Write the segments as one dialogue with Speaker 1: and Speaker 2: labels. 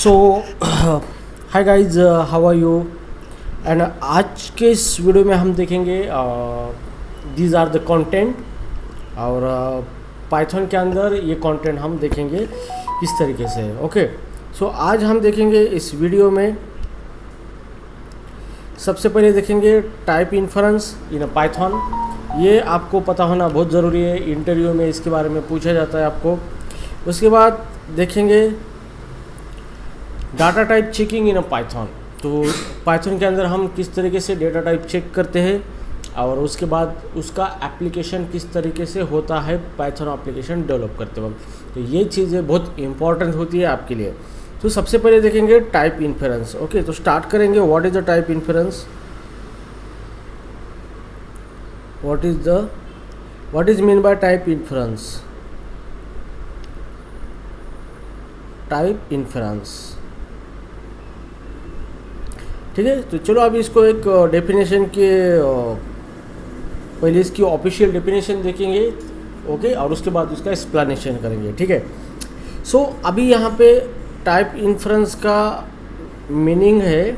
Speaker 1: So hi guys, how are you. And आज के इस वीडियो में हम देखेंगे दीज आर द कंटेंट, और पाइथन के अंदर ये कंटेंट हम देखेंगे किस तरीके से। ओके, सो आज हम देखेंगे इस वीडियो में सबसे पहले देखेंगे टाइप इन्फरेंस इन पाइथन। ये आपको पता होना बहुत ज़रूरी है, इंटरव्यू में इसके बारे में पूछा जाता है आपको। उसके बाद देखेंगे data type checking in Python. तो पाइथन के अंदर हम किस तरीके से डेटा टाइप चेक करते हैं, और उसके बाद उसका एप्लीकेशन किस तरीके से होता है पाइथन एप्लीकेशन डेवलप करते वक्त। तो ये चीज़ें बहुत इंपॉर्टेंट होती है आपके लिए। तो सबसे पहले देखेंगे टाइप इन्फरेंस। ओके, तो स्टार्ट करेंगे। What is the type inference, what is mean by type inference. Type inference, ठीक है। तो चलो अभी इसको एक डेफिनेशन के पहले इसकी ऑफिशियल डेफिनेशन देखेंगे, ओके, और उसके बाद उसका एक्सप्लेनेशन करेंगे, ठीक है। सो अभी यहाँ पे टाइप इन्फरेंस का मीनिंग है,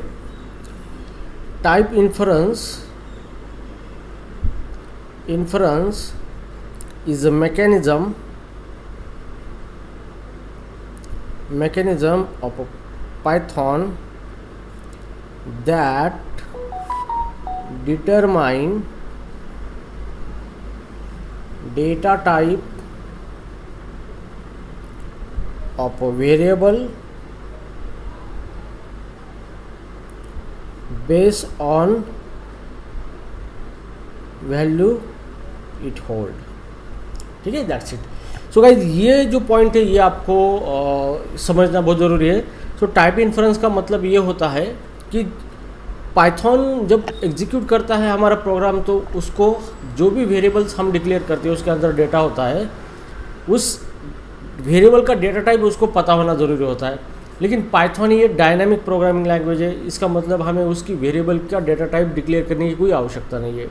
Speaker 1: type inference is a mechanism of a Python that determine data type of a variable based on value it hold, ठीक है। That's it. सो गाइज, ये जो पॉइंट है ये आपको समझना बहुत ज़रूरी है। सो टाइप इन्फरेंस का मतलब ये होता है कि पाइथन जब एग्जीक्यूट करता है हमारा प्रोग्राम, तो उसको जो भी वेरिएबल्स हम डिक्लेयर करते हैं उसके अंदर डेटा होता है, उस वेरिएबल का डेटा टाइप उसको पता होना ज़रूरी होता है। लेकिन पाइथन ये डायनामिक प्रोग्रामिंग लैंग्वेज है, इसका मतलब हमें उसकी वेरिएबल का डेटा टाइप डिक्लेयर करने की कोई आवश्यकता नहीं है।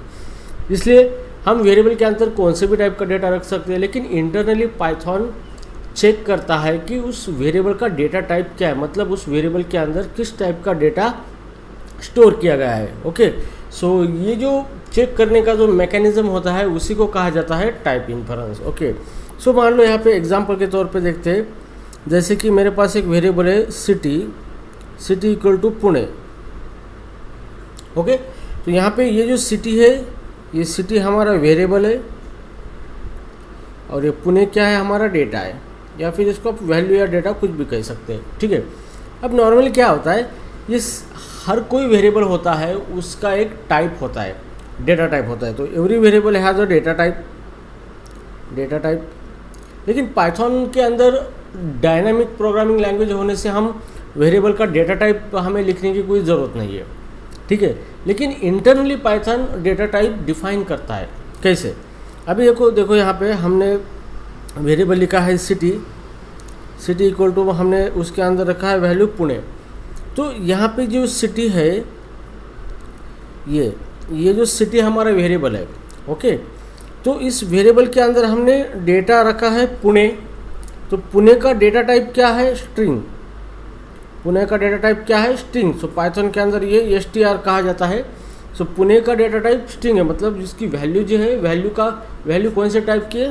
Speaker 1: इसलिए हम वेरिएबल के अंदर कौन से भी टाइप का डेटा रख सकते हैं, लेकिन इंटरनली पाइथन चेक करता है कि उस वेरिएबल का डेटा टाइप क्या है, मतलब उस वेरिएबल के अंदर किस टाइप का डेटा स्टोर किया गया है। ओके, सो ये जो चेक करने का जो मैकेनिज्म होता है उसी को कहा जाता है टाइप इन्फरेंस। ओके, सो मान लो यहाँ पे एग्जांपल के तौर पे देखते हैं, जैसे कि मेरे पास एक वेरिएबल है city equal to Pune. Okay, तो यहाँ पे ये जो सिटी है, ये सिटी हमारा वेरिएबल है, और ये पुणे क्या है, हमारा डेटा है, या फिर इसको आप वैल्यू या डेटा कुछ भी कह सकते हैं, ठीक है। अब नॉर्मली क्या होता है, ये हर कोई वेरिएबल होता है उसका एक टाइप होता है, डेटा टाइप होता है। तो every variable has a data type. लेकिन पाइथन के अंदर डायनामिक प्रोग्रामिंग लैंग्वेज होने से हम वेरिएबल का डेटा टाइप हमें लिखने की कोई ज़रूरत नहीं है, ठीक है। लेकिन internally Python data type define करता है। कैसे, अभी देखो यहाँ पे हमने वेरिएबल लिखा है सिटी इक्वल टू, हमने उसके अंदर रखा है वैल्यू पुणे। तो यहाँ पे जो सिटी है, ये जो सिटी हमारा वेरिएबल है, ओके, तो इस वेरिएबल के अंदर हमने डेटा रखा है पुणे। तो पुणे का डेटा टाइप क्या है, स्ट्रिंग। पुणे का डेटा टाइप क्या है, स्ट्रिंग। सो पाइथन के अंदर ये str कहा जाता है। सो पुणे का डेटा टाइप स्ट्रिंग है, मतलब जिसकी वैल्यू जो है, वैल्यू कौन से टाइप की है,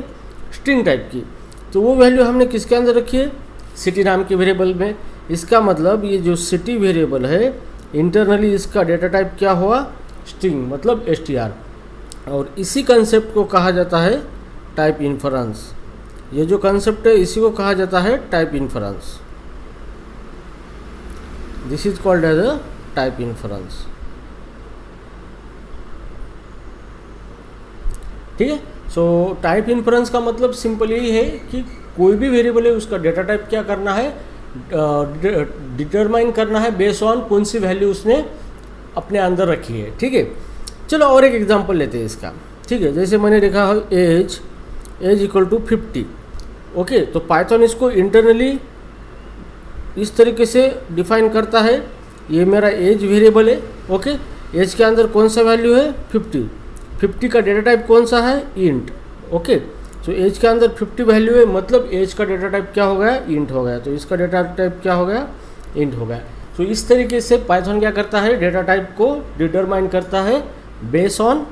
Speaker 1: स्ट्रिंग टाइप की। तो वो वैल्यू हमने किसके अंदर रखी है, सिटी नाम के वेरिएबल में। इसका मतलब ये जो सिटी वेरिएबल है, इंटरनली इसका डेटा टाइप क्या हुआ, स्ट्रिंग, मतलब str। और इसी कंसेप्ट को कहा जाता है टाइप इन्फरेंस। ये जो कंसेप्ट है इसी को कहा जाता है type inference. This is called as a type inference, ठीक है। सो टाइप इन्फरेंस का मतलब सिंपल यही है कि कोई भी वेरिएबल है उसका डेटा टाइप क्या करना है, डिटरमाइन करना है बेस्ड ऑन कौन सी वैल्यू उसने अपने अंदर रखी है, ठीक है। चलो और एक एग्जांपल लेते हैं इसका, ठीक है। जैसे मैंने लिखा है एज इक्वल टू 50। ओके, तो पाइथन इसको इंटरनली इस तरीके से डिफाइन करता है। ये मेरा एज वेरिएबल है, ओके, एज के अंदर कौन सा वैल्यू है, 50 का डेटा टाइप कौन सा है, इंट। ओके, तो एज के अंदर 50 वैल्यू है, मतलब एज का डेटा टाइप क्या हो गया, इंट हो गया। तो इसका डेटा टाइप क्या हो गया, इंट हो गया। सो इस तरीके से पाइथन क्या करता है, डेटा टाइप को डिटरमाइन करता है base on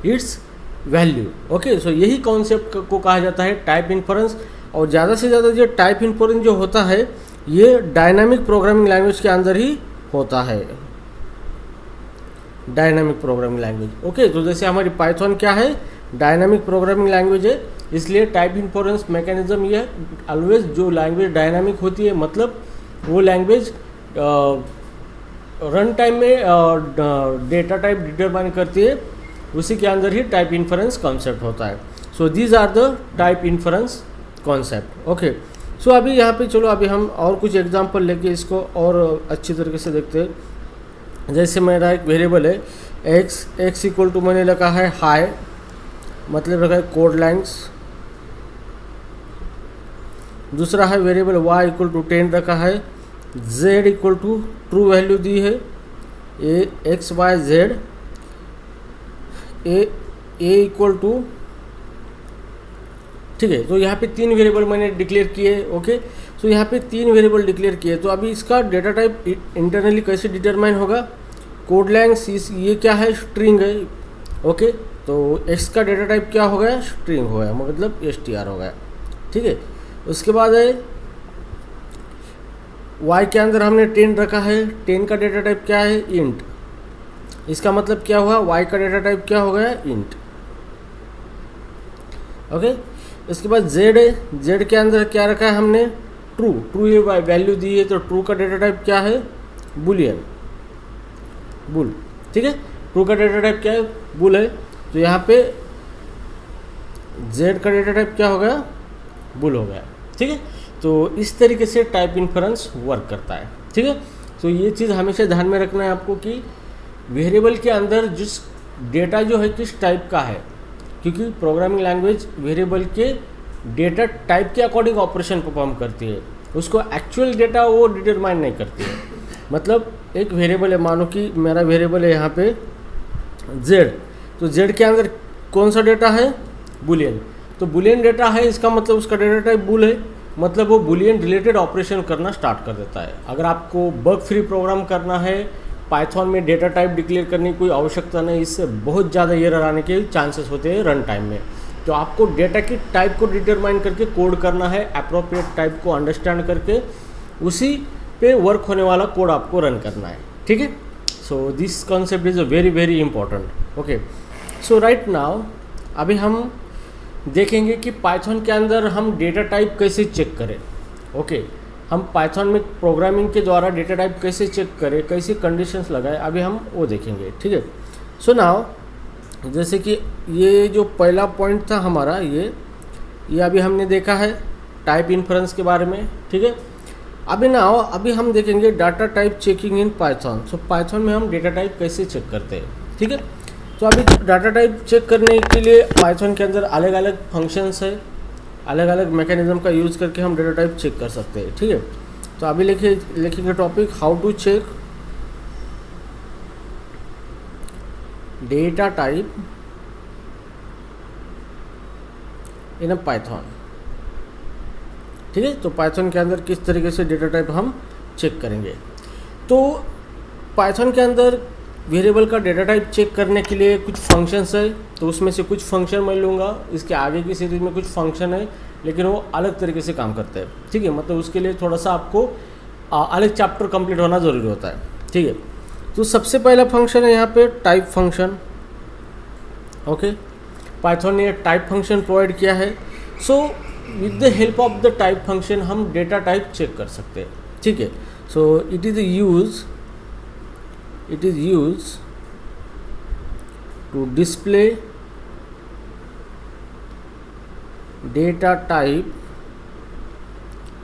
Speaker 1: its value. Okay, so यही कॉन्सेप्ट को कहा जाता है टाइप इन्फरेंस। और ज़्यादा से ज़्यादा जो टाइप इन्फरेंस जो होता है ये डायनामिक प्रोग्रामिंग लैंग्वेज के अंदर ही होता है, डायनामिक प्रोग्रामिंग लैंग्वेज। ओके, तो जैसे हमारी पाइथन क्या है, डायनामिक प्रोग्रामिंग लैंग्वेज है, इसलिए टाइप इन्फरेंस मैकेनिज्म ये ऑलवेज जो लैंग्वेज डायनामिक होती है, मतलब वो लैंग्वेज रन टाइम में डेटा टाइप डिटरमाइन करती है, उसी के अंदर ही टाइप इन्फरेंस कॉन्सेप्ट होता है। So these are the type inference concept. Okay, so अभी यहाँ पे चलो अभी हम और कुछ एग्जांपल लेके इसको और अच्छी तरीके से देखते हैं। जैसे मेरा एक वेरिएबल है x इक्वल टू मैंने लिखा है हाई, मतलब रखा है कोड लाइन्स। दूसरा है वेरिएबल y इक्वल टू 10 रखा है, z equal to true value दी है, x y z, a equal to, ठीक है। तो यहाँ पे 3 वेरिएबल मैंने डिक्लेयर किए। ओके, सो यहाँ पे 3 वेरिएबल डिक्लेयर किए। तो अभी इसका डेटा टाइप इंटरनली कैसे डिटरमाइन होगा, कोड लैंग्स ये क्या है, स्ट्रिंग है। ओके, तो x का डेटा टाइप क्या हो गया, स्ट्रिंग हो गया, मतलब str हो गया, ठीक है। उसके बाद है y के अंदर हमने 10 रखा है, 10 का डेटा टाइप क्या है, इंट। इसका मतलब क्या हुआ, y का डेटा टाइप क्या हो गया, इंट। ओके, इसके बाद z है, z के अंदर क्या रखा है हमने, ट्रू ये वैल्यू दी है, तो ट्रू का डेटा टाइप क्या है, बुलियन, बुल, ठीक है। ट्रू का डेटा टाइप क्या है, बुल है, तो यहाँ पे z का डेटा टाइप क्या हो गया, बुल हो गया, ठीक है। तो इस तरीके से टाइप इन्फरेंस वर्क करता है, ठीक है। तो ये चीज़ हमेशा ध्यान में रखना है आपको कि वेरिएबल के अंदर जिस डेटा जो है किस टाइप का है, क्योंकि प्रोग्रामिंग लैंग्वेज वेरिएबल के डेटा टाइप के अकॉर्डिंग ऑपरेशन परफॉर्म करती है, उसको एक्चुअल डेटा वो डिटरमाइन नहीं करती है। मतलब एक वेरिएबल है, मानो कि मेरा वेरिएबल है यहाँ पे z, तो z के अंदर कौन सा डेटा है, बुलियन। तो बुलियन डेटा है, इसका मतलब उसका डेटा टाइप बुल है, मतलब वो बुलियन रिलेटेड ऑपरेशन करना स्टार्ट कर देता है। अगर आपको बग फ्री प्रोग्राम करना है, पाइथन में डेटा टाइप डिक्लेयर करने की कोई आवश्यकता नहीं, इससे बहुत ज़्यादा एरर आने के चांसेस होते हैं रन टाइम में। तो आपको डेटा की टाइप को डिटरमाइन करके कोड करना है, अप्रोप्रिएट टाइप को अंडरस्टैंड करके उसी पे वर्क होने वाला कोड आपको रन करना है, ठीक है। So this concept is a very very important. Okay, so right now अभी हम देखेंगे कि पाइथन के अंदर हम डेटा टाइप कैसे चेक करें। ओके, हम पाइथन में प्रोग्रामिंग के द्वारा डेटा टाइप कैसे चेक करें, कैसे कंडीशंस लगाए, अभी हम वो देखेंगे, ठीक है। सो नाउ जैसे कि ये जो पहला पॉइंट था हमारा, ये अभी हमने देखा है टाइप इन्फरेंस के बारे में, ठीक है। अभी हम देखेंगे data type checking in Python. So Python में हम डेटा टाइप कैसे चेक करते हैं, ठीक है। तो अभी डाटा टाइप चेक करने के लिए पाइथन के अंदर अलग अलग फंक्शंस है, अलग अलग मैकेनिज्म का यूज़ करके हम डेटा टाइप चेक कर सकते हैं, ठीक है। तो अभी लिखेंगे topic how to check data type in a Python, ठीक है। तो पाइथन के अंदर किस तरीके से डेटा टाइप हम चेक करेंगे। तो पाइथन के अंदर वेरिएबल का डेटा टाइप चेक करने के लिए कुछ फंक्शंस है, तो उसमें से कुछ फंक्शन मैं लूँगा। इसके आगे की सीरीज में कुछ फंक्शन है, लेकिन वो अलग तरीके से काम करते हैं, ठीक है। मतलब उसके लिए थोड़ा सा आपको अलग चैप्टर कंप्लीट होना ज़रूरी होता है, ठीक है। तो सबसे पहला फंक्शन है यहाँ पे टाइप फंक्शन। ओके, पाइथन ने टाइप फंक्शन प्रोवाइड किया है। So with the help of the type function हम डेटा टाइप चेक कर सकते हैं, ठीक है। So it is use to display data type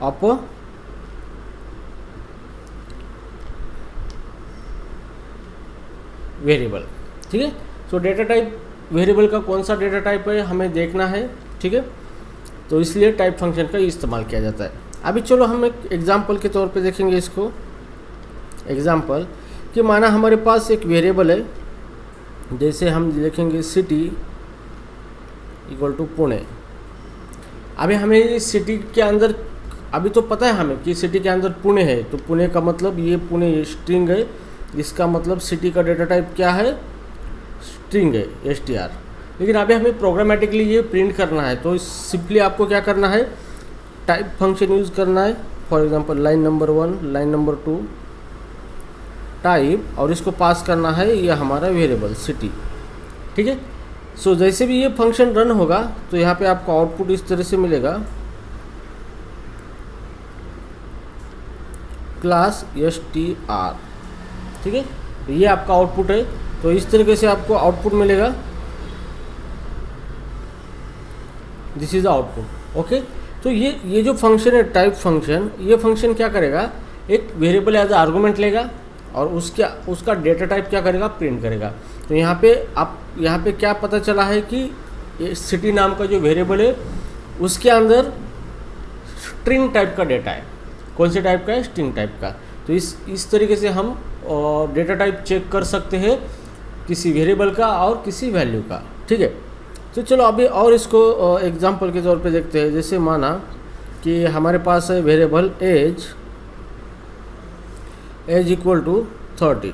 Speaker 1: of a variable, ठीक है। सो डेटा टाइप वेरिएबल का कौन सा डेटा टाइप है हमें देखना है, ठीक है। तो इसलिए टाइप फंक्शन का इस्तेमाल किया जाता है। अभी चलो हम एक एग्जांपल के तौर पे देखेंगे इसको। एग्जांपल कि माना हमारे पास एक वेरिएबल है, जैसे हम लिखेंगे सिटी इक्वल टू पुणे। अभी हमें इस सिटी के अंदर अभी तो पता है हमें कि सिटी के अंदर पुणे है, तो पुणे का मतलब ये पुणे स्ट्रिंग है, इसका मतलब सिटी का डेटा टाइप क्या है, स्ट्रिंग है, str। लेकिन अभी हमें प्रोग्रामेटिकली ये प्रिंट करना है, तो सिंपली आपको क्या करना है, टाइप फंक्शन यूज़ करना है। For example line number 1, line number 2 type, और इसको पास करना है ये हमारा वेरिएबल सिटी। ठीक है, सो जैसे भी ये फंक्शन रन होगा तो यहाँ पे आपको आउटपुट इस तरह से मिलेगा, क्लास str। ठीक है, तो ये आपका आउटपुट है, तो इस तरीके से आपको आउटपुट मिलेगा, दिस इज आउटपुट। ओके, तो ये जो फंक्शन है टाइप फंक्शन, ये फंक्शन क्या करेगा, एक वेरिएबल एज आर्गूमेंट लेगा और उसका डेटा टाइप क्या करेगा, प्रिंट करेगा। तो यहाँ पे यहाँ पे क्या पता चला है कि सिटी नाम का जो वेरिएबल है उसके अंदर स्ट्रिंग टाइप का डेटा है। कौन से टाइप का है, स्ट्रिंग टाइप का। तो इस तरीके से हम डेटा टाइप चेक कर सकते हैं किसी वेरिएबल का और किसी वैल्यू का। ठीक है, तो चलो अभी और इसको एग्जांपल के तौर पे देखते हैं। जैसे माना कि हमारे पास है variable age equal to 30।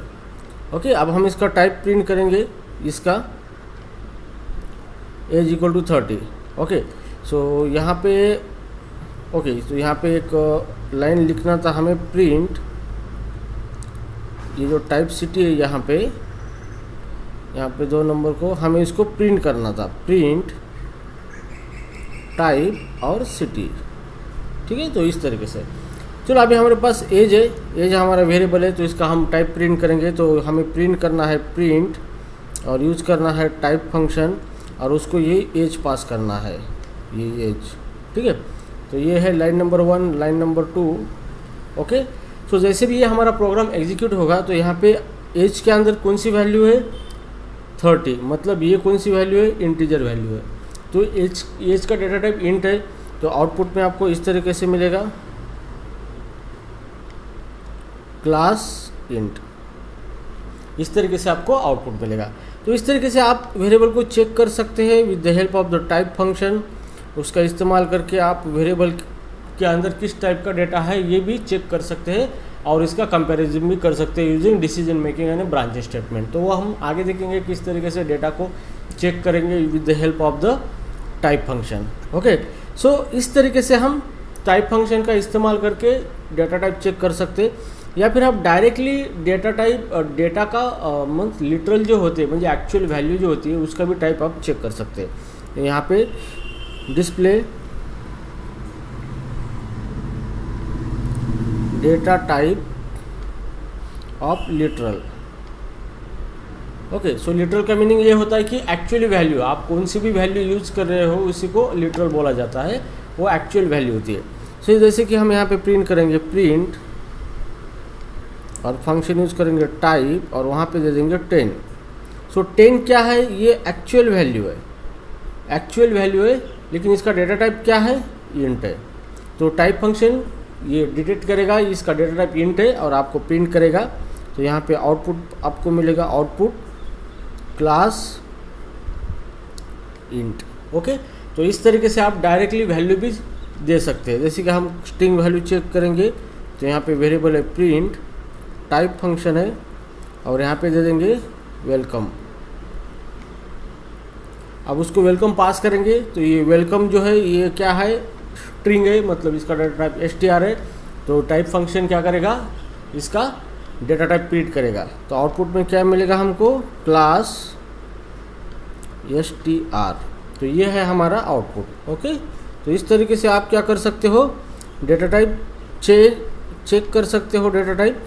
Speaker 1: Okay, अब हम इसका टाइप प्रिंट करेंगे, इसका age equal to 30। Okay, so यहाँ पे तो यहाँ पे एक लाइन लिखना था हमें, प्रिंट, ये जो टाइप सिटी है यहाँ पे 2 नंबर को हमें इसको प्रिंट करना था, प्रिंट टाइप और सिटी। ठीक है, तो इस तरीके से चलो अभी हमारे पास एज है, एज हमारा वेरिएबल है, तो इसका हम टाइप प्रिंट करेंगे। तो हमें प्रिंट करना है प्रिंट और यूज करना है टाइप फंक्शन और उसको ये एज पास करना है, ये एज। ठीक है, तो ये है line number 1, line number 2। Okay, so जैसे भी ये हमारा प्रोग्राम एग्जीक्यूट होगा तो यहाँ पे एज के अंदर कौन सी वैल्यू है, 30, मतलब ये कौन सी वैल्यू है, इंटीजर वैल्यू है। तो एज का डेटा टाइप इंट है, तो आउटपुट में आपको इस तरीके से मिलेगा, क्लास इंट। इस तरीके से आपको आउटपुट मिलेगा। तो इस तरीके से आप वेरिएबल को चेक कर सकते हैं with the help of the type function. उसका इस्तेमाल करके आप वेरिएबल के अंदर किस टाइप का डेटा है ये भी चेक कर सकते हैं और इसका कंपैरिजन भी कर सकते हैं यूजिंग डिसीजन मेकिंग यानी ब्रांच स्टेटमेंट। तो वो हम आगे देखेंगे किस तरीके से डेटा को चेक करेंगे with the help of the type function. Okay, so इस तरीके से हम टाइप फंक्शन का इस्तेमाल करके डेटा टाइप चेक कर सकते हैं, या फिर आप डायरेक्टली डेटा टाइप डेटा का मीन्स लिटरल जो होते हैं म्हणजे एक्चुअल वैल्यू जो होती है उसका भी टाइप आप चेक कर सकते हैं। यहाँ पे display data type of literal. Okay, so literal का मीनिंग ये होता है कि एक्चुअली वैल्यू, आप कौन सी भी वैल्यू यूज कर रहे हो उसी को लिटरल बोला जाता है, वो एक्चुअल वैल्यू होती है। सो जैसे कि हम यहाँ पे प्रिंट करेंगे प्रिंट और फंक्शन यूज करेंगे टाइप और वहाँ पे दे देंगे 10। सो 10 क्या है, ये एक्चुअल वैल्यू है, एक्चुअल वैल्यू है, लेकिन इसका डेटा टाइप क्या है, इंट है। तो टाइप फंक्शन ये डिटेक्ट करेगा इसका डेटा टाइप इंट है और आपको प्रिंट करेगा। तो यहाँ पे आउटपुट आपको मिलेगा, आउटपुट क्लास इंट। ओके, तो इस तरीके से आप डायरेक्टली वैल्यू भी दे सकते हैं। जैसे कि हम स्ट्रिंग वैल्यू चेक करेंगे तो यहाँ पे वेरिएबल है प्रिंट, टाइप फंक्शन है और यहाँ पे दे देंगे वेलकम। अब उसको वेलकम पास करेंगे तो ये वेलकम जो है ये क्या है, स्ट्रिंग है, मतलब इसका डेटा टाइप str है। तो टाइप फंक्शन क्या करेगा, इसका डेटा टाइप प्रिंट करेगा। तो आउटपुट में क्या मिलेगा हमको, क्लास str। तो ये है हमारा आउटपुट। ओके, तो इस तरीके से आप क्या कर सकते हो, डेटा टाइप चेक कर सकते हो। डेटा टाइप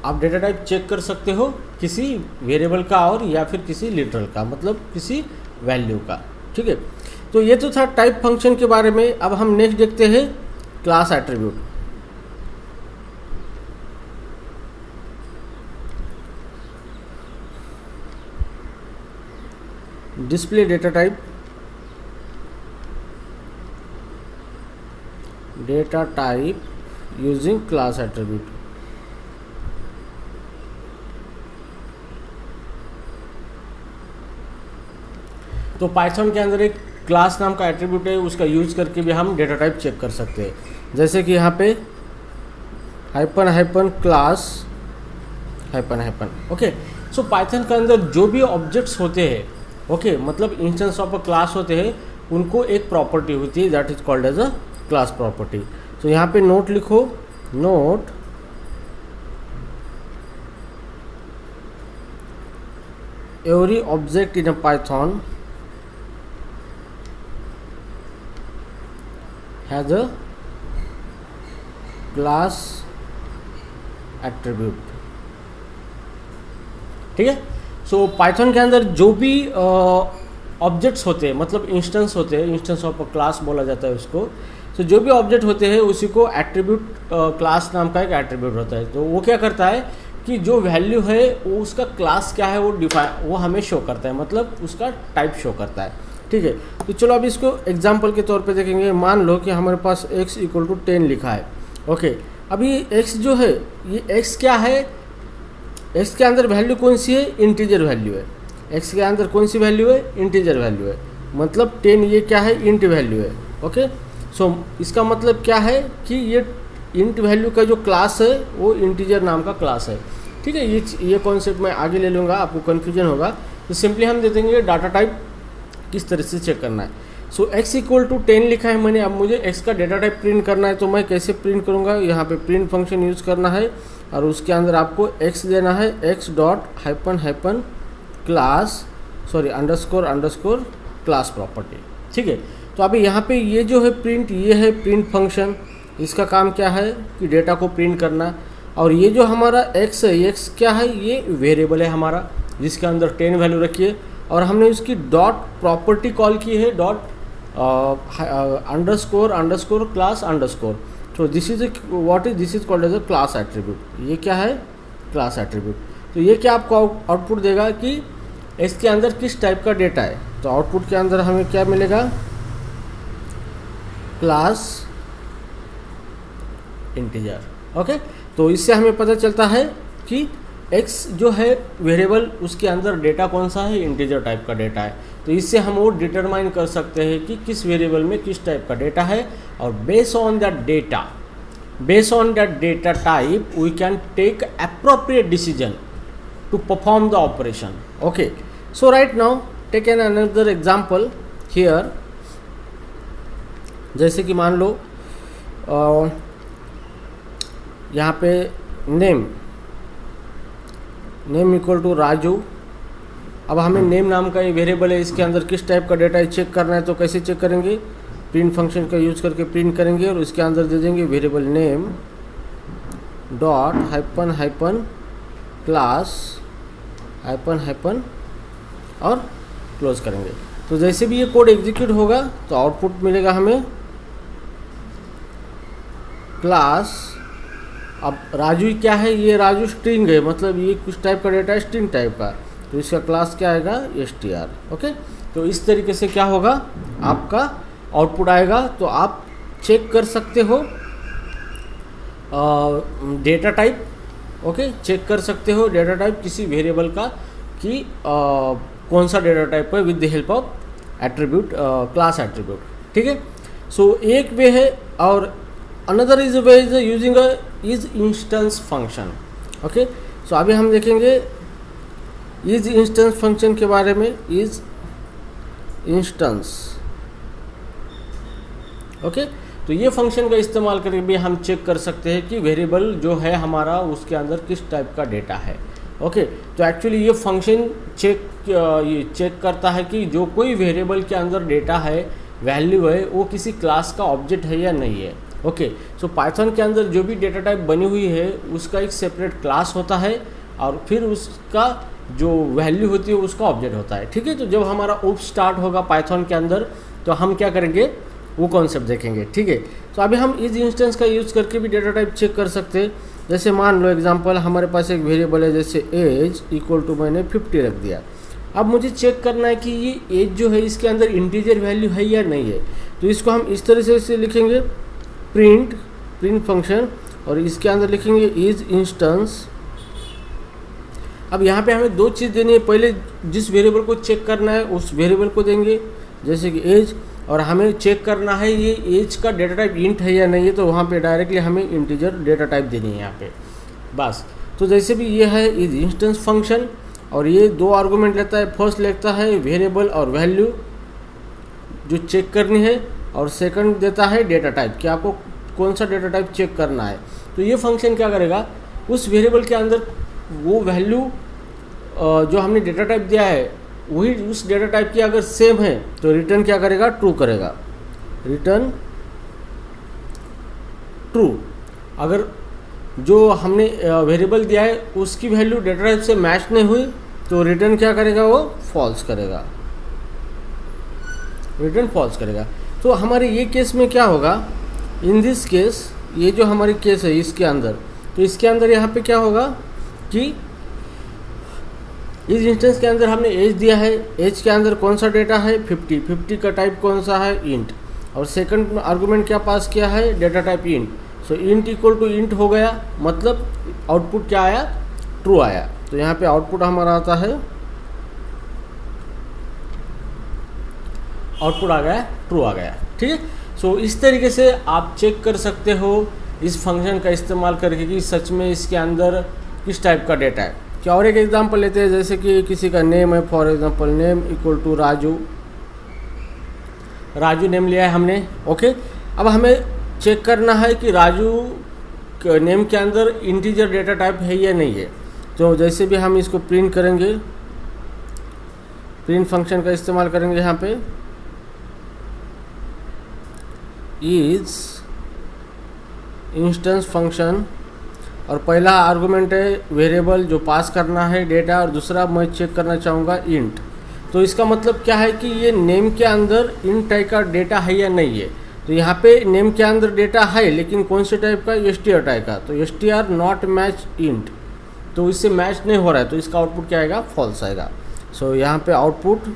Speaker 1: आप डेटा टाइप चेक कर सकते हो किसी वेरिएबल का और या फिर किसी लिटरल का, मतलब किसी वैल्यू का। ठीक है, तो ये तो था टाइप फंक्शन के बारे में। अब हम नेक्स्ट देखते हैं class attribute. Display data type using class attribute. तो पाइथन के अंदर एक क्लास नाम का एट्रीब्यूट है, उसका यूज करके भी हम डेटा टाइप चेक कर सकते हैं। जैसे कि यहाँ पे hyphen hyphen class hyphen hyphen. Okay, सो पाइथन के अंदर जो भी ऑब्जेक्ट्स होते हैं, ओके, मतलब इंस्टेंस ऑफ अ क्लास होते हैं, उनको एक प्रॉपर्टी होती है that is called as a class property. तो यहाँ पे नोट लिखो, note every object in a Python has a class attribute। ठीक है, सो पाइथन के अंदर जो भी ऑब्जेक्ट्स होते हैं, मतलब इंस्टेंस होते हैं, इंस्टेंस ऑफ अ क्लास बोला जाता है उसको। तो जो भी ऑब्जेक्ट होते हैं उसी को एट्रीब्यूट, क्लास नाम का एक एट्रीब्यूट होता है। तो वो क्या करता है कि जो वैल्यू है वो उसका क्लास क्या है वो हमें शो करता है, मतलब उसका टाइप शो करता है। ठीक है, तो चलो अब इसको एग्जांपल के तौर पे देखेंगे। मान लो कि हमारे पास x = 10 लिखा है। ओके, अभी x जो है, ये x क्या है, x के अंदर वैल्यू कौन सी है, इंटीजर वैल्यू है। x के अंदर कौन सी वैल्यू है, इंटीजर वैल्यू है, मतलब 10 ये क्या है, इंट वैल्यू है। ओके, सो इसका मतलब क्या है कि ये इंट वैल्यू का जो क्लास है वो इंटीजर नाम का क्लास है। ठीक है, ये कॉन्सेप्ट मैं आगे ले लूँगा, आपको कन्फ्यूजन होगा। तो सिंपली हम दे देंगे डाटा टाइप किस तरह से चेक करना है। सो x = 10 लिखा है मैंने, अब मुझे x का डेटा टाइप प्रिंट करना है। तो मैं कैसे प्रिंट करूँगा, यहाँ पे प्रिंट फंक्शन यूज़ करना है और उसके अंदर आपको x देना है, x dot hyphen hyphen class underscore class property. ठीक है, तो अभी यहाँ पे ये जो है प्रिंट, ये है प्रिंट फंक्शन। इसका काम क्या है कि डेटा को प्रिंट करना। और ये जो हमारा x है, x क्या है, ये वेरिएबल है हमारा, जिसके अंदर 10 वैल्यू रखी है और हमने उसकी डॉट प्रॉपर्टी कॉल की है, डॉट अंडरस्कोर क्लास अंडरस्कोर। तो this is called as a class attribute. ये क्या है, क्लास एट्रीब्यूट। तो ये क्या आपको आउटपुट देगा कि इसके अंदर किस टाइप का डेटा है। तो आउटपुट के अंदर हमें क्या मिलेगा, क्लास इंटीजर। ओके, तो इससे हमें पता चलता है कि x जो है वेरिएबल, उसके अंदर डेटा कौन सा है, इंटीजर टाइप का डेटा है। तो इससे हम वो डिटरमाइन कर सकते हैं कि किस वेरिएबल में किस टाइप का डेटा है, और based on that data type we can take appropriate decision to perform the operation. Okay, so right now take an another example here. जैसे कि मान लो यहाँ पे नेम = राजू। अब हमें नेम नाम का ये वेरिएबल है, इसके अंदर किस टाइप का डेटा चेक करना है। तो कैसे चेक करेंगे, प्रिंट फंक्शन का यूज़ करके प्रिंट करेंगे और इसके अंदर दे देंगे variable name dot hyphen hyphen class hyphen hyphen और क्लोज करेंगे। तो जैसे भी ये कोड एग्जीक्यूट होगा तो आउटपुट मिलेगा हमें क्लास। अब राजू क्या है, ये राजू स्ट्रिंग है, मतलब ये कुछ टाइप का डेटा है स्ट्रिंग टाइप का, तो इसका क्लास क्या आएगा, str। ओके, तो इस तरीके से क्या होगा, आपका आउटपुट आएगा। तो आप चेक कर सकते हो डेटा टाइप। ओके, चेक कर सकते हो डेटा टाइप किसी वेरिएबल का कि कौन सा डेटा टाइप है with the help of attribute, class attribute. ठीक है, सो एक वे है, और another is way is using a is instance function. Okay, so अभी हम देखेंगे इज इंस्टेंस फंक्शन के बारे में। इज इंस्टेंस, ओके, तो ये फंक्शन का इस्तेमाल करके भी हम चेक कर सकते हैं कि वेरिएबल जो है हमारा उसके अंदर किस टाइप का डेटा है। ओके, तो एक्चुअली ये फंक्शन चेक करता है कि जो कोई वेरिएबल के अंदर डेटा है, वैल्यू है, वो किसी क्लास का ऑब्जेक्ट है या नहीं है। ओके, सो पाइथन के अंदर जो भी डेटा टाइप बनी हुई है उसका एक सेपरेट क्लास होता है और फिर उसका जो वैल्यू होती है उसका ऑब्जेक्ट होता है। ठीक है, तो जब हमारा ओप स्टार्ट होगा पाइथन के अंदर तो हम क्या करेंगे, वो कॉन्सेप्ट देखेंगे। ठीक है, तो अभी हम इस इंस्टेंस का यूज़ करके भी डेटा टाइप चेक कर सकते हैं। जैसे मान लो एग्जांपल, हमारे पास एक वेरिएबल है, जैसे एज = मैंने 50 रख दिया। अब मुझे चेक करना है कि ये एज जो है इसके अंदर इंटीजर वैल्यू है या नहीं है। तो इसको हम इस तरह से लिखेंगे, प्रिंट फंक्शन, और इसके अंदर लिखेंगे इज इंस्टेंस अब यहाँ पे हमें दो चीज़ देनी है, पहले जिस वेरिएबल को चेक करना है उस वेरिएबल को देंगे जैसे कि एज, और हमें चेक करना है ये एज का डेटा टाइप इंट है या नहीं है, तो वहाँ पे डायरेक्टली हमें इंटीजर डेटा टाइप देनी है यहाँ पे बस। तो जैसे भी ये है इज इंस्टेंस फंक्शन, और ये दो आर्गूमेंट लेता है, फर्स्ट लेता है वेरिएबल और वैल्यू जो चेक करनी है, और सेकंड देता है डेटा टाइप कि आपको कौन सा डेटा टाइप चेक करना है। तो ये फंक्शन क्या करेगा, उस वेरिएबल के अंदर वो वैल्यू जो हमने डेटा टाइप दिया है वही उस डेटा टाइप की अगर सेम है तो रिटर्न क्या करेगा, ट्रू करेगा, रिटर्न ट्रू। अगर जो हमने वेरिएबल दिया है उसकी वैल्यू डेटा टाइप से मैच नहीं हुई तो रिटर्न क्या करेगा, वो फॉल्स करेगा, रिटर्न फॉल्स करेगा। तो हमारे ये केस में क्या होगा, इन दिस केस, ये जो हमारी केस है इसके अंदर, तो इसके अंदर यहाँ पे क्या होगा कि इस इंस्टेंस के अंदर हमने एज दिया है, एज के अंदर कौन सा डेटा है 50 का टाइप कौन सा है, इंट, और सेकंड आर्गुमेंट क्या पास किया है, data type int. So int equal to int हो गया, मतलब आउटपुट क्या आया, ट्रू आया। तो यहाँ पे आउटपुट हमारा आता है, आउटपुट आ गया, ट्रू आ गया, ठीक है। सो इस तरीके से आप चेक कर सकते हो इस फंक्शन का इस्तेमाल करके कि सच में इसके अंदर किस टाइप का डेटा है। क्या और एक एग्जांपल लेते हैं, जैसे कि किसी का नेम है, for example name equal to Raju, Raju name लिया है हमने, ओके। अब हमें चेक करना है कि राजू नेम के अंदर इंटीजर डेटा टाइप है या नहीं है। तो जैसे भी हम इसको प्रिंट करेंगे, प्रिंट फंक्शन का इस्तेमाल करेंगे यहाँ पे, इज इंस्टेंस फंक्शन, और पहला आर्गुमेंट है वेरिएबल जो पास करना है डेटा, और दूसरा मैं चेक करना चाहूँगा इंट। तो इसका मतलब क्या है कि ये नेम के अंदर इंट टाइप का डेटा है या नहीं है। तो यहाँ पे नेम के अंदर डेटा है, लेकिन कौन से टाइप का, str टाइप का। तो str नॉट मैच इंट, तो इससे मैच नहीं हो रहा है, तो इसका आउटपुट क्या आएगा, फॉल्स आएगा। सो यहाँ पे आउटपुट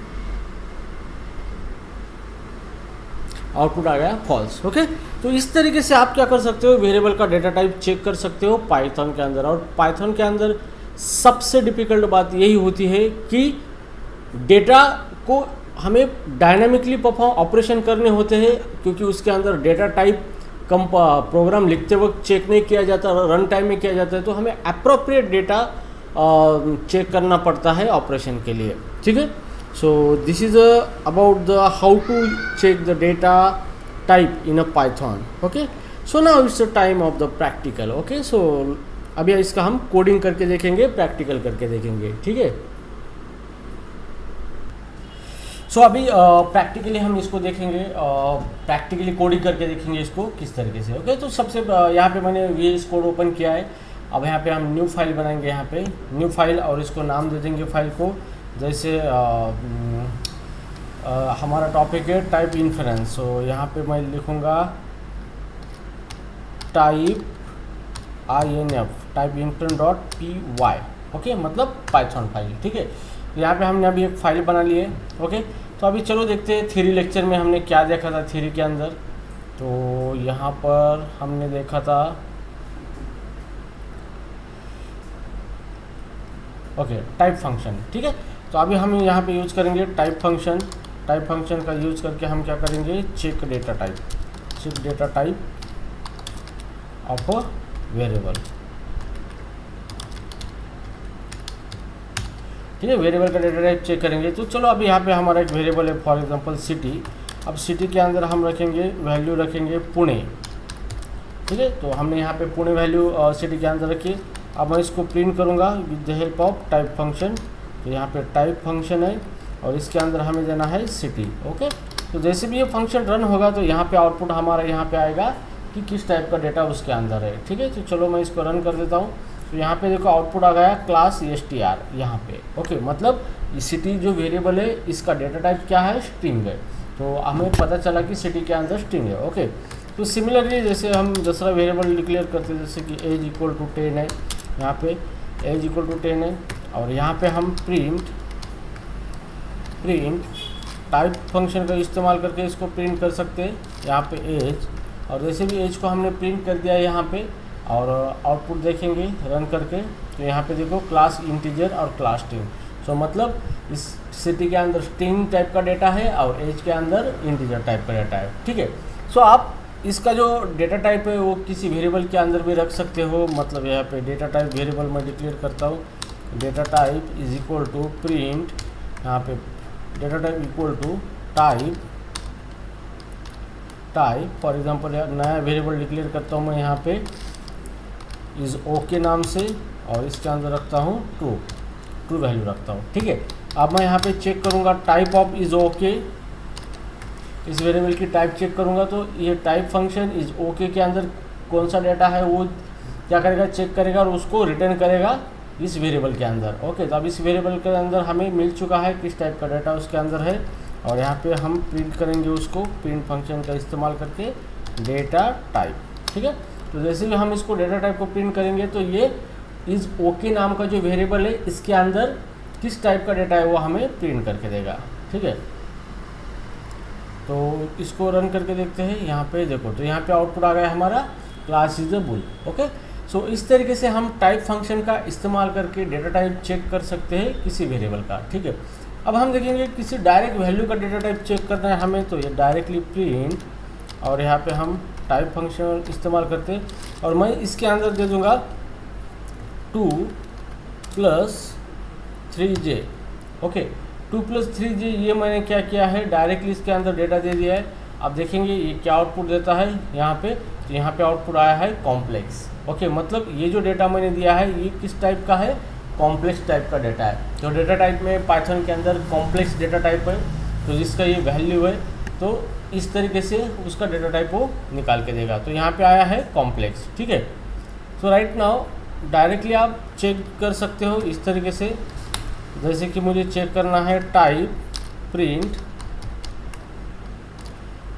Speaker 1: आ गया फॉल्स, ओके। तो इस तरीके से आप क्या कर सकते हो, वेरिएबल का डेटा टाइप चेक कर सकते हो पाइथन के अंदर। और पाइथन के अंदर सबसे डिफिकल्ट बात यही होती है कि डेटा को हमें डायनामिकली परफॉर्म ऑपरेशन करने होते हैं, क्योंकि उसके अंदर डेटा टाइप प्रोग्राम लिखते वक्त चेक नहीं किया जाता, रन टाइम में किया जाता है। तो हमें अप्रोप्रिएट डेटा चेक करना पड़ता है ऑपरेशन के लिए, ठीक है। So this is about the how to check the data type in a Python. Okay. So now it's the time of the practical. Okay. So अभी इसका हम कोडिंग करके देखेंगे, प्रैक्टिकल करके देखेंगे, ठीक है। सो अभी प्रैक्टिकली हम इसको देखेंगे, प्रैक्टिकली कोडिंग करके देखेंगे इसको किस तरीके से। ओके। तो सबसे यहाँ पे मैंने VS कोड ओपन किया है। अब यहाँ पे हम न्यू फाइल बनाएंगे, यहाँ पे न्यू फाइल, और इसको नाम दे देंगे फाइल को, जैसे हमारा टॉपिक है टाइप इन्फ्रेंस। सो यहाँ पे मैं लिखूँगा type INF, type inference .py, okay, मतलब पाइथन फाइल, ठीक है। यहाँ पे हमने अभी एक फ़ाइल बना ली है, ओके। तो अभी चलो देखते हैं थ्योरी लेक्चर में हमने क्या देखा था थ्योरी के अंदर। तो यहाँ पर हमने देखा था, ओके, टाइप फंक्शन, ठीक है। तो अभी हम यहाँ पे यूज़ करेंगे टाइप फंक्शन। टाइप फंक्शन का यूज़ करके हम क्या करेंगे, check data type, check data type of a variable, ठीक है। वेरिएबल का डेटा टाइप चेक करेंगे। तो चलो अभी यहाँ पे हमारा एक वेरिएबल है, फॉर एग्जांपल सिटी। अब सिटी के अंदर हम रखेंगे, वैल्यू रखेंगे पुणे, ठीक है। तो हमने यहाँ पे पुणे वैल्यू सिटी के अंदर रखी। अब मैं इसको प्रिंट करूँगा with the help of type function. तो यहाँ पे टाइप फंक्शन है और इसके अंदर हमें देना है सिटी, ओके। तो जैसे भी ये फंक्शन रन होगा तो यहाँ पे आउटपुट हमारा यहाँ पे आएगा कि किस टाइप का डेटा उसके अंदर है, ठीक है। तो चलो मैं इसको रन कर देता हूँ। तो यहाँ पे देखो आउटपुट आ गया क्लास str यहाँ पे, ओके। मतलब सिटी जो वेरिएबल है इसका डेटा टाइप क्या है, स्ट्रिंग है। तो हमें पता चला कि सिटी के अंदर स्ट्रिंग है, ओके। तो सिमिलरली जैसे हम दूसरा वेरिएबल डिक्लेयर करते हैं, जैसे कि एज इक्वल टू 10 है, यहाँ पे एज इक्वल टू 10 है, और यहाँ पे हम प्रिंट टाइप फंक्शन का इस्तेमाल करके इसको प्रिंट कर सकते हैं यहाँ पे एज। और जैसे भी एज को हमने प्रिंट कर दिया है यहाँ पे, और आउटपुट देखेंगे रन करके, तो यहाँ पे देखो क्लास इंटीजर और क्लास स्ट्रिंग। सो मतलब इस सिटी के अंदर स्ट्रिंग टाइप का डेटा है और एज के अंदर इंटीजर टाइप का डेटा है, ठीक है। सो आप इसका जो डेटा टाइप है वो किसी वेरिएबल के अंदर भी रख सकते हो। मतलब यहाँ पे डेटा टाइप वेरिएबल मैं डिक्लेयर करता हूँ, data type is equal to print, यहाँ पे data type equal to type for example नया वेरिएबल डिक्लेयर करता हूँ मैं यहाँ पे इज़ ओके नाम से, और इसके अंदर रखता हूँ ट्रू वैल्यू रखता हूँ, ठीक है। अब मैं यहाँ पे चेक करूँगा टाइप ऑफ इज़ ओके, इस वेरिएबल की टाइप चेक करूँगा तो ये टाइप फंक्शन इज़ ओके के अंदर कौन सा डेटा है वो क्या करेगा, चेक करेगा और उसको रिटर्न करेगा इस वेरिएबल के अंदर। ओके, तो अब इस वेरिएबल के अंदर हमें मिल चुका है किस टाइप का डाटा उसके अंदर है, और यहाँ पे हम प्रिंट करेंगे उसको प्रिंट फंक्शन का इस्तेमाल करके डेटा टाइप, ठीक है। तो जैसे भी हम इसको डेटा टाइप को प्रिंट करेंगे तो ये इस ओके नाम का जो वेरिएबल है इसके अंदर किस टाइप का डेटा है वो हमें प्रिंट करके देगा, ठीक है। तो इसको रन करके देखते हैं, यहाँ पे देखो तो यहाँ पे आउटपुट आ गया हमारा class is a bool. Okay, so इस तरीके से हम टाइप फंक्शन का इस्तेमाल करके डेटा टाइप चेक कर सकते हैं किसी वेरिएबल का, ठीक है। अब हम देखेंगे किसी डायरेक्ट वैल्यू का डेटा टाइप चेक करना है हमें, तो ये डायरेक्टली प्रिंट और यहाँ पे हम टाइप फंक्शन इस्तेमाल करते हैं, और मैं इसके अंदर दे दूँगा 2 + 3j। ओके, 2 + 3j ये मैंने क्या किया है, डायरेक्टली इसके अंदर डेटा दे दिया है। अब देखेंगे ये क्या आउटपुट देता है यहाँ पे, तो यहाँ पे आउटपुट आया है कॉम्प्लेक्स। ओके, मतलब ये जो डेटा मैंने दिया है ये किस टाइप का है, कॉम्प्लेक्स टाइप का डेटा है। तो डेटा टाइप में पाइथन के अंदर कॉम्प्लेक्स डेटा टाइप है, तो जिसका ये वैल्यू है तो इस तरीके से उसका डेटा टाइप वो निकाल के देगा। तो यहाँ पे आया है कॉम्प्लेक्स, ठीक है। सो राइट नाउ डायरेक्टली आप चेक कर सकते हो इस तरीके से, जैसे कि मुझे चेक करना है टाइप प्रिंट,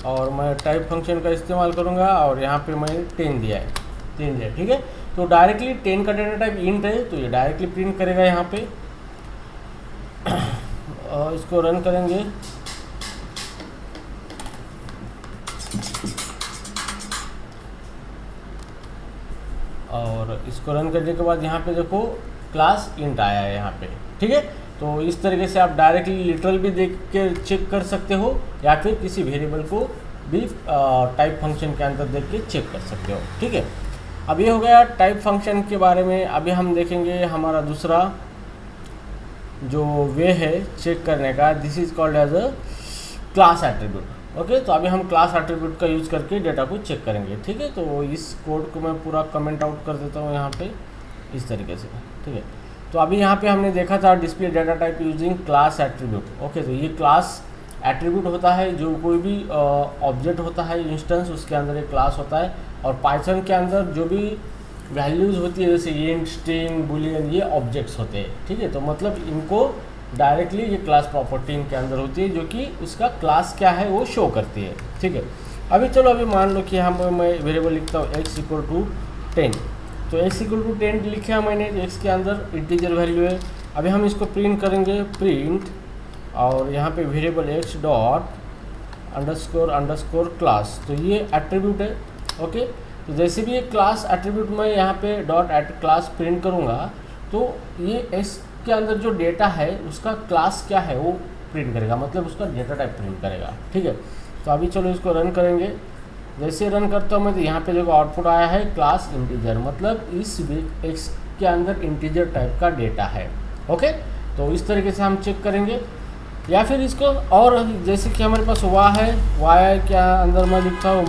Speaker 1: और मैं टाइप फंक्शन का इस्तेमाल करूँगा और यहाँ पे मैं 10 दिया है, ठीक है। तो डायरेक्टली 10 का डेटा टाइप इंट है, तो ये डायरेक्टली प्रिंट करेगा यहाँ पे। और इसको रन करेंगे, और इसको रन करने के बाद यहाँ पे देखो क्लास इंट आया है यहाँ पे, ठीक है। तो इस तरीके से आप डायरेक्टली लिटरल भी देख के चेक कर सकते हो, या फिर किसी वेरिएबल को भी टाइप फंक्शन के अंदर देख के चेक कर सकते हो, ठीक है। अब ये हो गया टाइप फंक्शन के बारे में। अभी हम देखेंगे हमारा दूसरा जो वे है चेक करने का, this is called as a class attribute. Okay, तो अभी हम क्लास एट्रीब्यूट का यूज़ करके डेटा को चेक करेंगे, ठीक है। तो इस कोड को मैं पूरा कमेंट आउट कर देता हूँ यहाँ पे इस तरीके से, ठीक है। तो अभी यहाँ पे हमने देखा था display data type using class attribute. Okay, तो ये क्लास एट्रीब्यूट होता है, जो कोई भी ऑब्जेक्ट होता है इंस्टेंस, उसके अंदर एक क्लास होता है। और पाइथन के अंदर जो भी वैल्यूज़ होती है जैसे इंट, स्ट्रिंग, बुलियन, ये ऑब्जेक्ट्स होते हैं, ठीक है। तो मतलब इनको डायरेक्टली ये क्लास प्रॉपर्टी इनके अंदर होती है, जो कि उसका क्लास क्या है वो शो करती है, ठीक है। अभी चलो अभी मान लो कि मैं वेरिएबल लिखता हूँ x = 10। तो x = 10 लिखा मैंने, x के अंदर इंटीजर वैल्यू है। अभी हम इसको प्रिंट करेंगे, प्रिंट, और यहाँ पे वेरिएबल x __ क्लास, तो ये एट्रीब्यूट है। ओके, तो जैसे भी ये क्लास एट्रीब्यूट मैं यहाँ पे .@क्लास प्रिंट करूँगा, तो ये x के अंदर जो डेटा है उसका क्लास क्या है वो प्रिंट करेगा, मतलब उसका डेटा टाइप प्रिंट करेगा, ठीक है। तो अभी चलो इसको रन करेंगे। जैसे रन करता हूँ मैं तो यहाँ पे देखो आउटपुट आया है क्लास इंटीजर, मतलब इस x के अंदर इंटीजर टाइप का डेटा है। ओके, तो इस तरीके से हम चेक करेंगे। या फिर इसको और जैसे कि हमारे पास y के अंदर मैं लिखता हूँ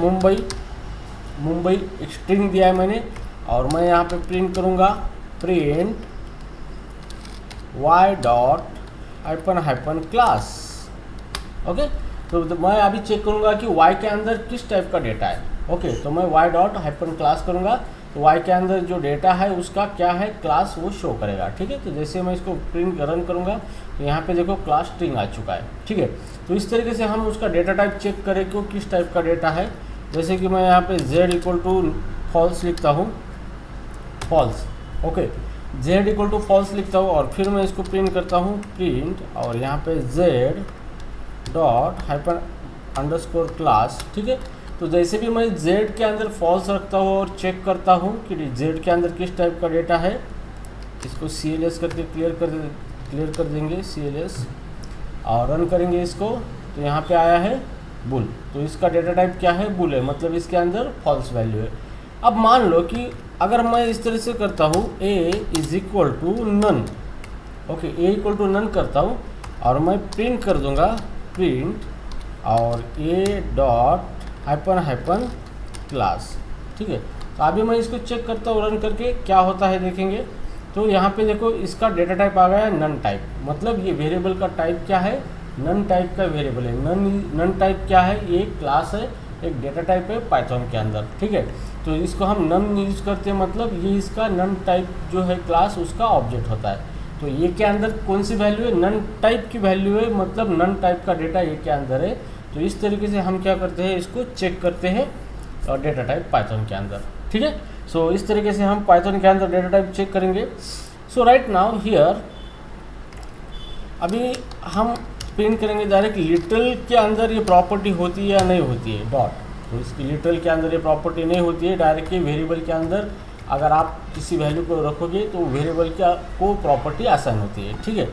Speaker 1: मुंबई एक स्ट्रिंग दिया है मैंने, और मैं यहाँ पे प्रिंट करूँगा प्रिंट y .class। ओके, तो मैं अभी चेक करूँगा कि y के अंदर किस टाइप का डेटा है। ओके, तो मैं y.class करूँगा, तो y के अंदर जो डेटा है उसका क्या है क्लास वो शो करेगा, ठीक है। तो जैसे मैं इसको प्रिंट रन करूँगा तो यहाँ पे देखो क्लास स्ट्रिंग आ चुका है, ठीक है। तो इस तरीके से हम उसका डेटा टाइप चेक करें कि किस टाइप का डेटा है। जैसे कि मैं यहाँ पे z = false लिखता हूँ, फॉल्स। ओके, z = false लिखता हूँ, और फिर मैं इसको प्रिंट करता हूँ प्रिंट, और यहाँ पे z._class, ठीक है। तो जैसे भी मैं z के अंदर फॉल्स रखता हूँ और चेक करता हूँ कि z के अंदर किस टाइप का डेटा है, इसको CLS करके क्लियर कर देंगे CLS और रन करेंगे इसको, तो यहाँ पे आया है बुल। तो इसका डेटा टाइप क्या है, बुल है, मतलब इसके अंदर फॉल्स वैल्यू है। अब मान लो कि अगर मैं इस तरह से करता हूँ a is equal to none, okay, a equal to none करता हूँ और मैं प्रिंट कर दूंगा प्रिंट और a डॉट हाइपन क्लास, ठीक है। तो अभी मैं इसको चेक करता हूँ रन करके क्या होता है देखेंगे। तो यहाँ पे देखो इसका डेटा टाइप आ गया है नन टाइप, मतलब ये वेरिएबल का टाइप क्या है, नन टाइप का वेरिएबल है। नन टाइप क्या है, ये क्लास है, एक डेटा टाइप है पाइथन के अंदर, ठीक है। तो इसको हम नन यूज करते हैं, मतलब ये इसका नन टाइप जो है क्लास उसका ऑब्जेक्ट होता है। तो ये के अंदर कौन सी वैल्यू है, नन टाइप की वैल्यू है, मतलब नन टाइप का डेटा ये के अंदर है। तो इस तरीके से हम क्या करते हैं, इसको चेक करते हैं और डेटा टाइप पाइथन के अंदर, ठीक है। सो इस तरीके से हम पाइथन के अंदर डेटा टाइप चेक करेंगे। सो राइट नाउ हियर अभी हम प्रिंट करेंगे डायरेक्ट लिटल के अंदर ये प्रॉपर्टी होती है या नहीं होती है, डॉट। तो इसकी लिटल के अंदर ये प्रॉपर्टी नहीं होती है, डायरेक्टली वेरिएबल के अंदर अगर आप किसी वैल्यू को रखोगे तो वेरिएबल को प्रॉपर्टी आसान होती है, ठीक है।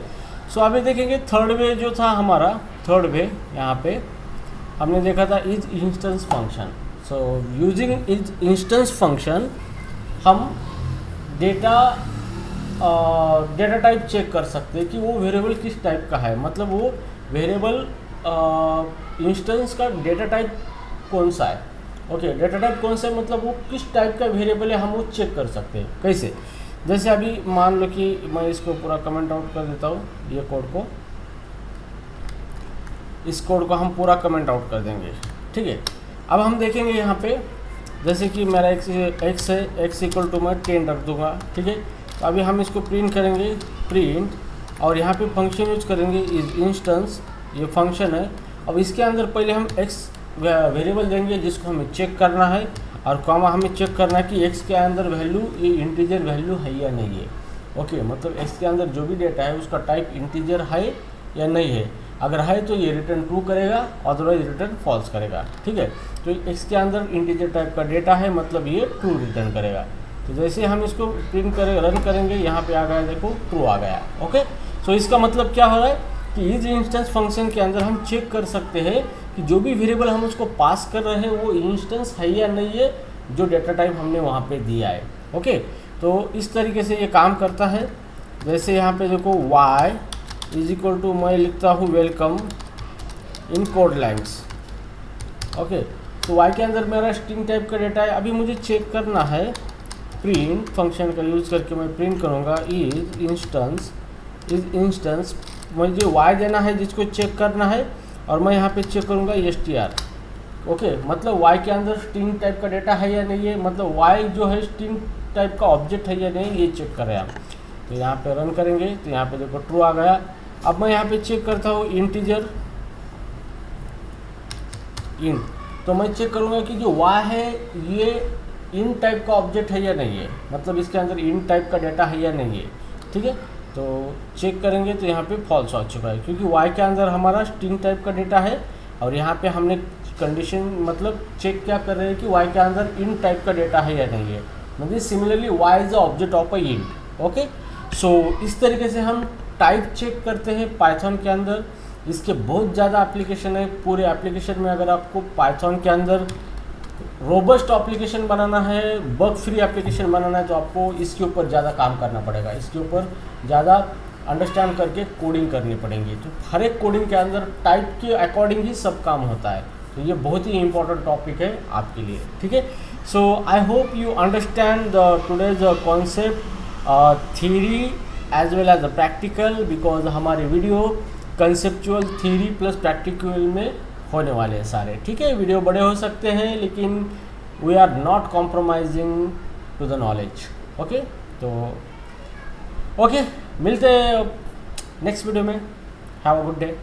Speaker 1: सो अभी देखेंगे थर्ड वे जो था हमारा, थर्ड वे यहाँ पे हमने देखा था is instance function. So using is instance function हम डेटा टाइप चेक कर सकते हैं कि वो वेरिएबल किस टाइप का है, मतलब वो वेरिएबल इंस्टेंस का डेटा टाइप कौन सा है, ओके, डेटा टाइप कौन सा है, मतलब वो किस टाइप का वेरिएबल है हम वो चेक कर सकते हैं। कैसे, जैसे अभी मान लो कि मैं इसको पूरा कमेंट आउट कर देता हूँ, ये कोड को, इस कोड को हम पूरा कमेंट आउट कर देंगे, ठीक है। अब हम देखेंगे यहाँ पे जैसे कि मेरा x है, x इक्वल टू मैं 10 रख दूंगा, ठीक है। तो अभी हम इसको प्रिंट करेंगे प्रिंट और यहाँ पे फंक्शन यूज करेंगे इज इंस्टेंस, ये फंक्शन है। अब इसके अंदर पहले हम x वेरिएबल देंगे जिसको हमें चेक करना है और कॉमा हमें चेक करना है कि x के अंदर वैल्यू ये इंटीजर वैल्यू है या नहीं है, ओके, मतलब x के अंदर जो भी डेटा है उसका टाइप इंटीजर है या नहीं है। अगर है तो ये रिटर्न ट्रू करेगा, अदरवाइज रिटर्न फॉल्स करेगा, ठीक है। तो x के अंदर इंटीजर टाइप का डेटा है, मतलब ये ट्रू रिटर्न करेगा। तो जैसे हम इसको प्रिंट करें रन करेंगे, यहाँ पे आ गया, देखो ट्रू आ गया, ओके। सो इसका मतलब क्या हो रहा है कि इस इंस्टेंस फंक्शन के अंदर हम चेक कर सकते हैं कि जो भी वेरिएबल हम उसको पास कर रहे हैं वो इंस्टेंस है या नहीं है, जो डेटा टाइप हमने वहाँ पे दिया है, ओके। तो इस तरीके से ये काम करता है। जैसे यहाँ पे देखो y इज इक्वल टू मैं लिखता हूँ welcome in code lines, okay. तो y के अंदर मेरा स्ट्रिंग टाइप का डेटा है। अभी मुझे चेक करना है, प्रिंट फंक्शन का यूज़ करके मैं प्रिंट करूँगा इज इंस्टेंस, मुझे y देना है जिसको चेक करना है और मैं यहाँ पे चेक करूँगा str, ओके, मतलब y के अंदर स्ट्रिंग टाइप का डेटा है या नहीं है, मतलब y जो है स्ट्रिंग टाइप का ऑब्जेक्ट है या नहीं, ये चेक करें आप। तो यहाँ पे रन करेंगे तो यहाँ पे देखो ट्रू आ गया। अब मैं यहाँ पे चेक करता हूँ इंटीजर इन, तो मैं चेक करूँगा कि जो y है ये इन टाइप का ऑब्जेक्ट है या नहीं है, मतलब इसके अंदर इन टाइप का डेटा है या नहीं है, ठीक है। तो चेक करेंगे तो यहाँ पे फॉल्स आ चुका है क्योंकि y के अंदर हमारा स्ट्रिंग टाइप का डेटा है और यहाँ पे हमने कंडीशन मतलब चेक क्या कर रहे हैं कि y के अंदर इन टाइप का डेटा है या नहीं है, मतलब similarly y is the object of a int, okay. So इस तरीके से हम टाइप चेक करते हैं पाइथन के अंदर। इसके बहुत ज़्यादा एप्लीकेशन है, पूरे एप्लीकेशन में अगर आपको पाइथन के अंदर रोबस्ट एप्लीकेशन बनाना है, बग फ्री एप्लीकेशन बनाना है, तो आपको इसके ऊपर ज़्यादा काम करना पड़ेगा, इसके ऊपर ज़्यादा अंडरस्टैंड करके कोडिंग करनी पड़ेगी। तो हर एक कोडिंग के अंदर टाइप के अकॉर्डिंग ही सब काम होता है, तो ये बहुत ही इंपॉर्टेंट टॉपिक है आपके लिए, ठीक है। So I hope you understand the today's concept theory as well as the practical, because हमारे video conceptual theory plus practical में होने वाले हैं सारे, ठीक है। वीडियो बड़े हो सकते हैं लेकिन we are not compromising to the knowledge, okay. तो ओके, मिलते हैं नेक्स्ट वीडियो में। Have a good day.